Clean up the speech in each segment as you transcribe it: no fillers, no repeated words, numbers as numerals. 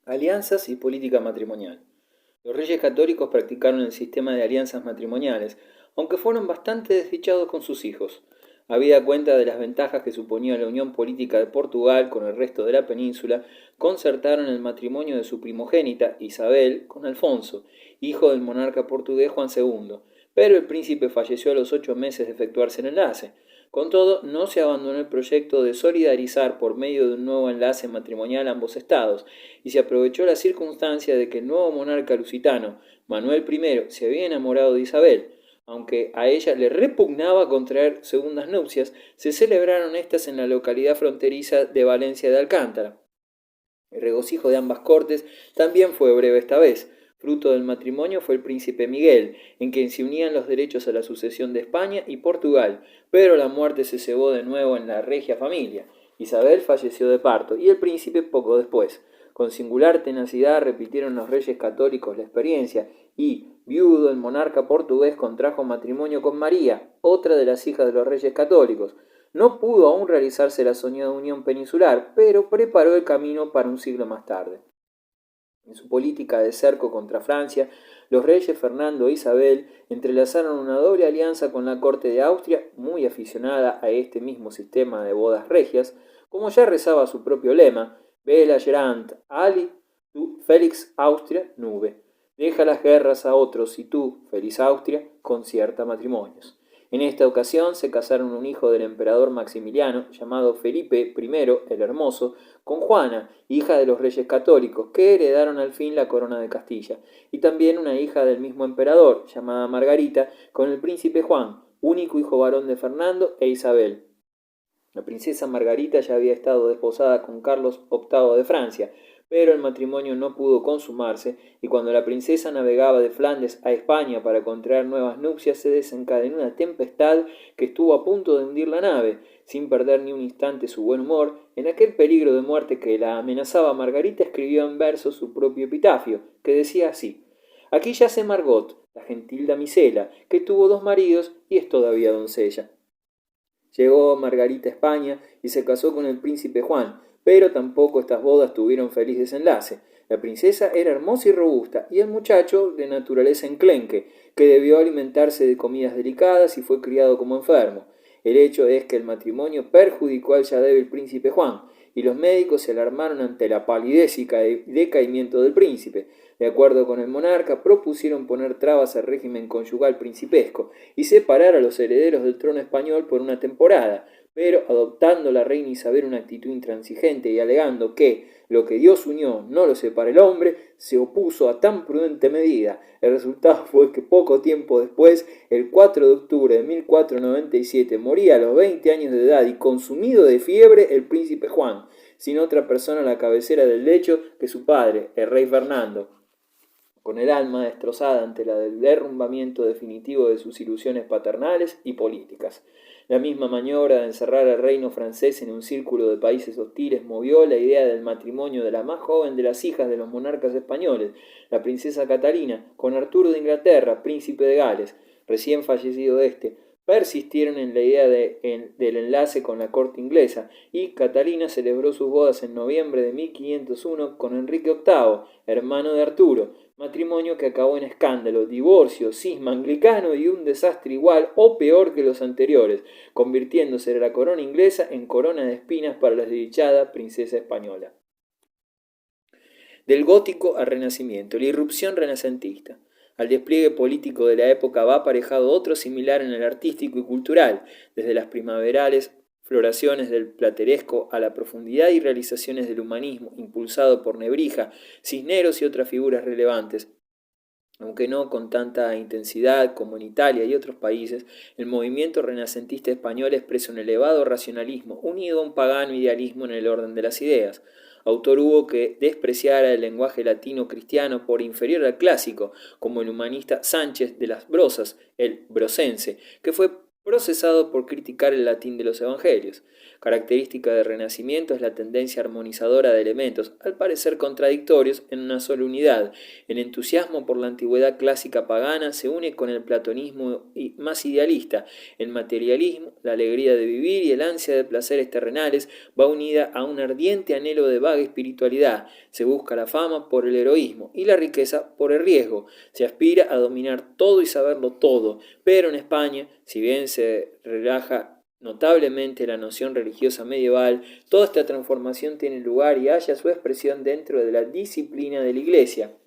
Alianzas y política matrimonial. Los reyes católicos practicaron el sistema de alianzas matrimoniales, aunque fueron bastante desdichados con sus hijos. Habida cuenta de las ventajas que suponía la unión política de Portugal con el resto de la península, concertaron el matrimonio de su primogénita, Isabel, con Alfonso, hijo del monarca portugués Juan II, pero el príncipe falleció a los 8 meses de efectuarse el enlace. Con todo, no se abandonó el proyecto de solidarizar por medio de un nuevo enlace matrimonial ambos estados, y se aprovechó la circunstancia de que el nuevo monarca lusitano, Manuel I, se había enamorado de Isabel. Aunque a ella le repugnaba contraer segundas nupcias, se celebraron estas en la localidad fronteriza de Valencia de Alcántara. El regocijo de ambas cortes también fue breve esta vez. Fruto del matrimonio fue el príncipe Miguel, en quien se unían los derechos a la sucesión de España y Portugal, pero la muerte se cebó de nuevo en la regia familia. Isabel falleció de parto y el príncipe poco después. Con singular tenacidad repitieron los reyes católicos la experiencia y, viudo, el monarca portugués contrajo matrimonio con María, otra de las hijas de los reyes católicos. No pudo aún realizarse la soñada unión peninsular, pero preparó el camino para un siglo más tarde. En su política de cerco contra Francia, los reyes Fernando e Isabel entrelazaron una doble alianza con la corte de Austria, muy aficionada a este mismo sistema de bodas regias, como ya rezaba su propio lema, Belagerant Ali, tú, Félix Austria, nube. Deja las guerras a otros y tú, feliz Austria, concierta matrimonios. En esta ocasión se casaron un hijo del emperador Maximiliano, llamado Felipe I el Hermoso, con Juana, hija de los reyes católicos, que heredaron al fin la corona de Castilla, y también una hija del mismo emperador, llamada Margarita, con el príncipe Juan, único hijo varón de Fernando e Isabel. La princesa Margarita ya había estado desposada con Carlos VIII de Francia, pero el matrimonio no pudo consumarse, y cuando la princesa navegaba de Flandes a España para contraer nuevas nupcias, se desencadenó una tempestad que estuvo a punto de hundir la nave. Sin perder ni un instante su buen humor, en aquel peligro de muerte que la amenazaba, Margarita escribió en verso su propio epitafio, que decía así: Aquí yace Margot, la gentil damisela, que tuvo 2 maridos y es todavía doncella. Llegó Margarita a España y se casó con el príncipe Juan, pero tampoco estas bodas tuvieron feliz desenlace. La princesa era hermosa y robusta, y el muchacho de naturaleza enclenque, que debió alimentarse de comidas delicadas y fue criado como enfermo. El hecho es que el matrimonio perjudicó al ya débil príncipe Juan, y los médicos se alarmaron ante la palidez y decaimiento del príncipe. De acuerdo con el monarca, propusieron poner trabas al régimen conyugal principesco y separar a los herederos del trono español por una temporada, pero adoptando la reina Isabel una actitud intransigente y alegando que lo que Dios unió no lo separa el hombre, se opuso a tan prudente medida. El resultado fue que poco tiempo después, el 4 de octubre de 1497, moría a los 20 años de edad y consumido de fiebre el príncipe Juan, sin otra persona a la cabecera del lecho que su padre, el rey Fernando, con el alma destrozada ante el derrumbamiento definitivo de sus ilusiones paternales y políticas. La misma maniobra de encerrar al reino francés en un círculo de países hostiles movió la idea del matrimonio de la más joven de las hijas de los monarcas españoles, la princesa Catalina, con Arturo de Inglaterra, príncipe de Gales, recién fallecido este. Persistieron en la idea del enlace con la corte inglesa, y Catalina celebró sus bodas en noviembre de 1501 con Enrique VIII, hermano de Arturo, matrimonio que acabó en escándalo, divorcio, cisma anglicano y un desastre igual o peor que los anteriores, convirtiéndose la corona inglesa en corona de espinas para la desdichada princesa española. Del gótico al renacimiento, la irrupción renacentista. Al despliegue político de la época va aparejado otro similar en el artístico y cultural, desde las primaverales floraciones del plateresco a la profundidad y realizaciones del humanismo, impulsado por Nebrija, Cisneros y otras figuras relevantes. Aunque no con tanta intensidad como en Italia y otros países, el movimiento renacentista español expresa un elevado racionalismo unido a un pagano idealismo en el orden de las ideas. Autor hubo que despreciara el lenguaje latino cristiano por inferior al clásico, como el humanista Sánchez de las Brosas, el brosense, que fue procesado por criticar el latín de los evangelios. Característica del Renacimiento es la tendencia armonizadora de elementos, al parecer contradictorios, en una sola unidad. El entusiasmo por la antigüedad clásica pagana se une con el platonismo más idealista. El materialismo, la alegría de vivir y el ansia de placeres terrenales va unida a un ardiente anhelo de vaga espiritualidad. Se busca la fama por el heroísmo y la riqueza por el riesgo. Se aspira a dominar todo y saberlo todo, pero en España, si bien se relaja notablemente la noción religiosa medieval, toda esta transformación tiene lugar y halla su expresión dentro de la disciplina de la Iglesia.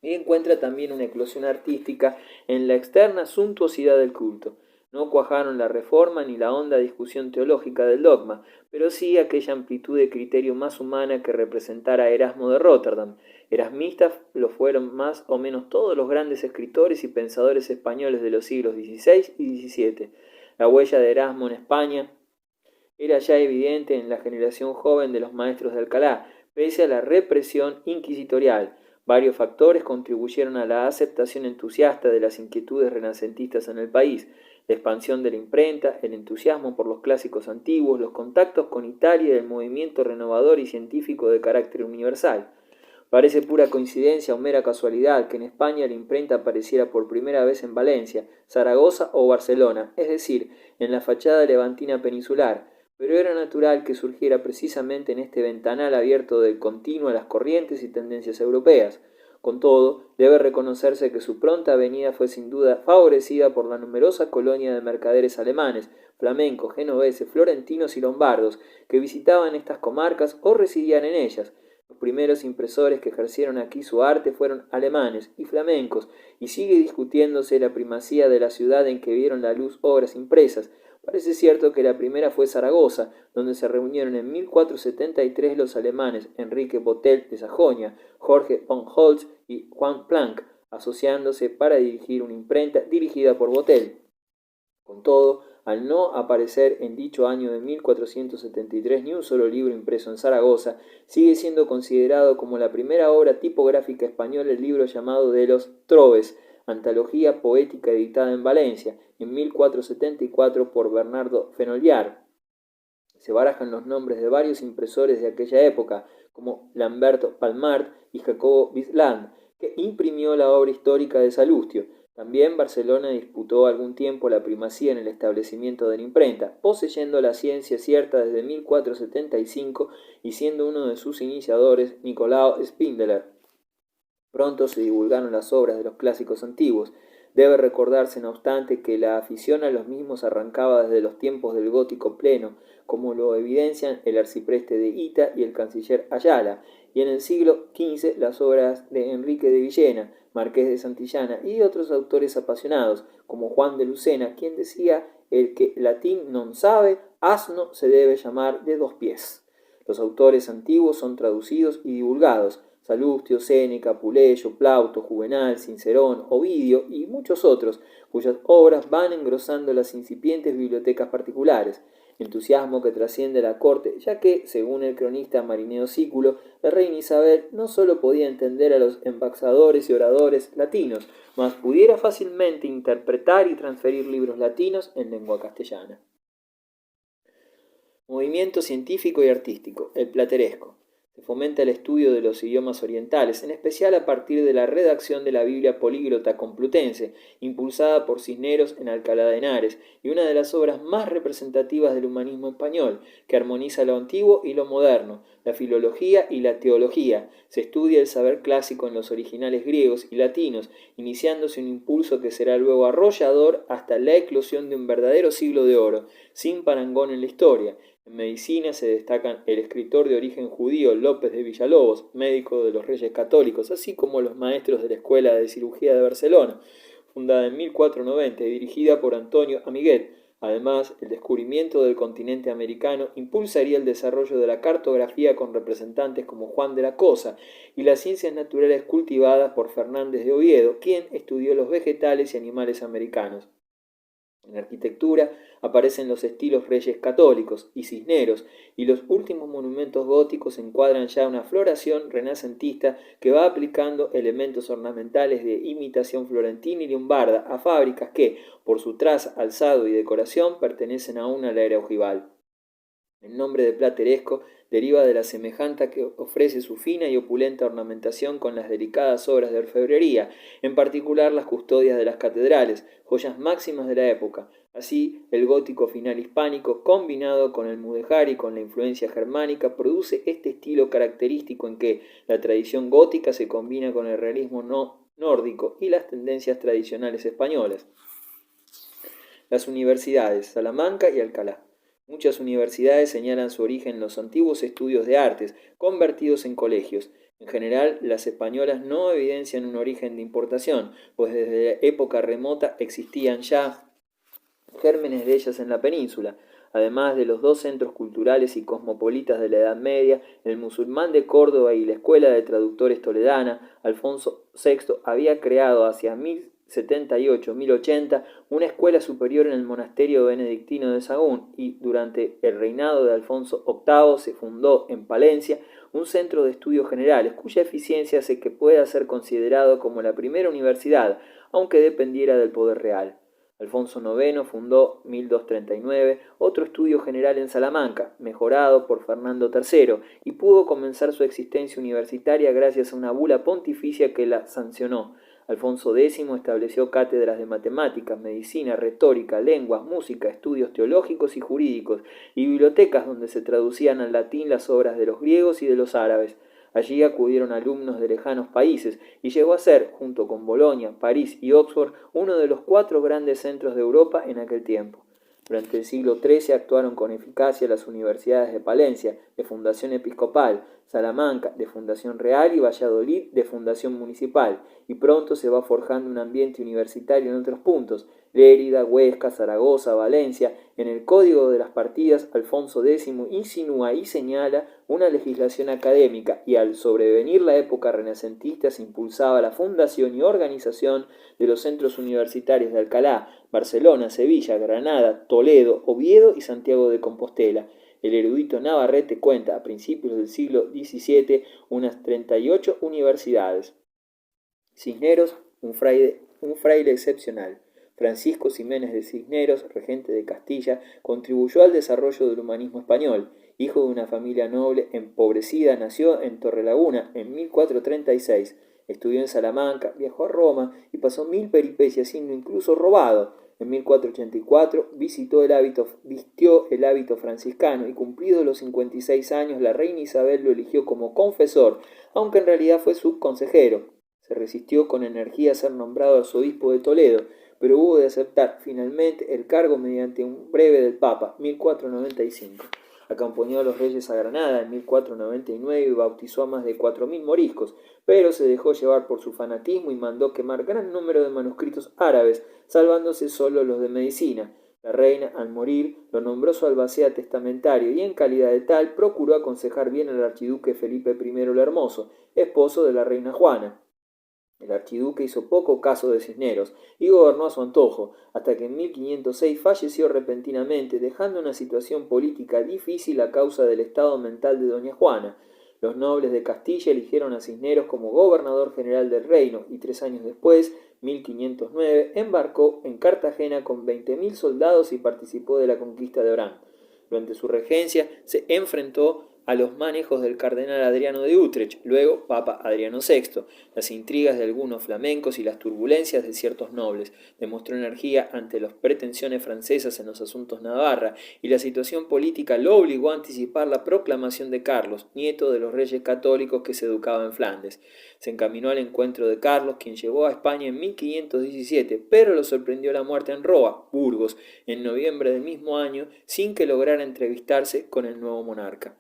Y encuentra también una eclosión artística en la externa suntuosidad del culto. No cuajaron la reforma ni la honda discusión teológica del dogma, pero sí aquella amplitud de criterio más humana que representara Erasmo de Róterdam. Erasmistas lo fueron más o menos todos los grandes escritores y pensadores españoles de los siglos XVI y XVII. La huella de Erasmo en España era ya evidente en la generación joven de los maestros de Alcalá, pese a la represión inquisitorial. Varios factores contribuyeron a la aceptación entusiasta de las inquietudes renacentistas en el país: la expansión de la imprenta, el entusiasmo por los clásicos antiguos, los contactos con Italia y el movimiento renovador y científico de carácter universal. Parece pura coincidencia o mera casualidad que en España la imprenta apareciera por primera vez en Valencia, Zaragoza o Barcelona, es decir, en la fachada levantina peninsular, pero era natural que surgiera precisamente en este ventanal abierto de continuo a las corrientes y tendencias europeas. Con todo, debe reconocerse que su pronta venida fue sin duda favorecida por la numerosa colonia de mercaderes alemanes, flamencos, genoveses, florentinos y lombardos, que visitaban estas comarcas o residían en ellas. Los primeros impresores que ejercieron aquí su arte fueron alemanes y flamencos, y sigue discutiéndose la primacía de la ciudad en que vieron la luz obras impresas. Parece cierto que la primera fue Zaragoza, donde se reunieron en 1473 los alemanes Enrique Botel de Sajonia, Jorge von Holtz y Juan Planck, asociándose para dirigir una imprenta dirigida por Botel. Con todo, al no aparecer en dicho año de 1473 ni un solo libro impreso en Zaragoza, sigue siendo considerado como la primera obra tipográfica española el libro llamado de los Trovés, antología poética editada en Valencia, en 1474 por Bernardo Fenollar. Se barajan los nombres de varios impresores de aquella época, como Lamberto Palmart y Jacobo Wisland, que imprimió la obra histórica de Salustio. También Barcelona disputó algún tiempo la primacía en el establecimiento de la imprenta, poseyendo la ciencia cierta desde 1475 y siendo uno de sus iniciadores Nicolao Spindler. Pronto se divulgaron las obras de los clásicos antiguos. Debe recordarse, no obstante, que la afición a los mismos arrancaba desde los tiempos del gótico pleno, como lo evidencian el arcipreste de Hita y el canciller Ayala, y en el siglo XV las obras de Enrique de Villena, marqués de Santillana, y de otros autores apasionados, como Juan de Lucena, quien decía: el que latín non sabe, asno se debe llamar de 2 pies. Los autores antiguos son traducidos y divulgados: Salustio, Séneca, Puleyo, Plauto, Juvenal, Cicerón, Ovidio y muchos otros, cuyas obras van engrosando las incipientes bibliotecas particulares. Entusiasmo que trasciende la corte, ya que, según el cronista Marineo Sículo, la reina Isabel no sólo podía entender a los embaxadores y oradores latinos, mas pudiera fácilmente interpretar y transferir libros latinos en lengua castellana. Movimiento científico y artístico, el plateresco. Se fomenta el estudio de los idiomas orientales, en especial a partir de la redacción de la Biblia políglota complutense, impulsada por Cisneros en Alcalá de Henares, y una de las obras más representativas del humanismo español, que armoniza lo antiguo y lo moderno, la filología y la teología. Se estudia el saber clásico en los originales griegos y latinos, iniciándose un impulso que será luego arrollador hasta la eclosión de un verdadero siglo de oro, sin parangón en la historia. En medicina se destacan el escritor de origen judío López de Villalobos, médico de los Reyes Católicos, así como los maestros de la Escuela de Cirugía de Barcelona, fundada en 1490 y dirigida por Antonio Amiguet. Además, el descubrimiento del continente americano impulsaría el desarrollo de la cartografía con representantes como Juan de la Cosa y las ciencias naturales cultivadas por Fernández de Oviedo, quien estudió los vegetales y animales americanos. En arquitectura aparecen los estilos Reyes Católicos y Cisneros, y los últimos monumentos góticos encuadran ya una floración renacentista que va aplicando elementos ornamentales de imitación florentina y lombarda a fábricas que, por su traza, alzado y decoración, pertenecen aún a la era ojival. El nombre de plateresco deriva de la semejanza que ofrece su fina y opulenta ornamentación con las delicadas obras de orfebrería, en particular las custodias de las catedrales, joyas máximas de la época. Así, el gótico final hispánico, combinado con el mudéjar y con la influencia germánica, produce este estilo característico en que la tradición gótica se combina con el realismo nórdico y las tendencias tradicionales españolas. Las universidades, Salamanca y Alcalá. Muchas universidades señalan su origen en los antiguos estudios de artes, convertidos en colegios. En general, las españolas no evidencian un origen de importación, pues desde época remota existían ya gérmenes de ellas en la península. Además de los dos centros culturales y cosmopolitas de la Edad Media, el musulmán de Córdoba y la Escuela de Traductores Toledana, Alfonso VI había creado hacia 1078-1080 una escuela superior en el monasterio benedictino de Sahagún, y durante el reinado de Alfonso VIII se fundó en Palencia un centro de estudios generales, cuya eficiencia hace que pueda ser considerado como la primera universidad, aunque dependiera del poder real. Alfonso IX fundó, 1239, otro estudio general en Salamanca, mejorado por Fernando III, y pudo comenzar su existencia universitaria gracias a una bula pontificia que la sancionó. Alfonso X estableció cátedras de matemáticas, medicina, retórica, lenguas, música, estudios teológicos y jurídicos, y bibliotecas donde se traducían al latín las obras de los griegos y de los árabes. Allí acudieron alumnos de lejanos países y llegó a ser, junto con Bolonia, París y Oxford, uno de los 4 grandes centros de Europa en aquel tiempo. Durante el siglo XIII actuaron con eficacia las universidades de Palencia, de fundación episcopal, Salamanca, de fundación real, y Valladolid, de fundación municipal, y pronto se va forjando un ambiente universitario en otros puntos: Lérida, Huesca, Zaragoza, Valencia. En el Código de las Partidas, Alfonso X insinúa y señala una legislación académica, y al sobrevenir la época renacentista se impulsaba la fundación y organización de los centros universitarios de Alcalá, Barcelona, Sevilla, Granada, Toledo, Oviedo y Santiago de Compostela. El erudito Navarrete cuenta a principios del siglo XVII unas 38 universidades. Cisneros, un fraile excepcional. Francisco Ximénez de Cisneros, regente de Castilla, contribuyó al desarrollo del humanismo español. Hijo de una familia noble empobrecida, nació en Torrelaguna en 1436. Estudió en Salamanca, viajó a Roma y pasó 1000 peripecias, siendo incluso robado. En 1484 vistió el hábito franciscano, y cumplidos los 56 años la reina Isabel lo eligió como confesor, aunque en realidad fue subconsejero. Se resistió con energía a ser nombrado arzobispo de Toledo, pero hubo de aceptar finalmente el cargo mediante un breve del Papa, 1495. Acompañó a los reyes a Granada en 1499 y bautizó a más de 4000 moriscos, pero se dejó llevar por su fanatismo y mandó quemar gran número de manuscritos árabes, salvándose solo los de medicina. La reina, al morir, lo nombró su albacea testamentario, y en calidad de tal procuró aconsejar bien al archiduque Felipe I el Hermoso, esposo de la reina Juana. El archiduque hizo poco caso de Cisneros y gobernó a su antojo, hasta que en 1506 falleció repentinamente, dejando una situación política difícil a causa del estado mental de doña Juana. Los nobles de Castilla eligieron a Cisneros como gobernador general del reino, y 3 años después, 1509, embarcó en Cartagena con 20.000 soldados y participó de la conquista de Orán. Durante su regencia se enfrentó a los manejos del cardenal Adriano de Utrecht, luego Papa Adriano VI, las intrigas de algunos flamencos y las turbulencias de ciertos nobles. Demostró energía ante las pretensiones francesas en los asuntos Navarra, y la situación política lo obligó a anticipar la proclamación de Carlos, nieto de los reyes católicos que se educaba en Flandes. Se encaminó al encuentro de Carlos, quien llegó a España en 1517, pero lo sorprendió la muerte en Roa, Burgos, en noviembre del mismo año, sin que lograra entrevistarse con el nuevo monarca.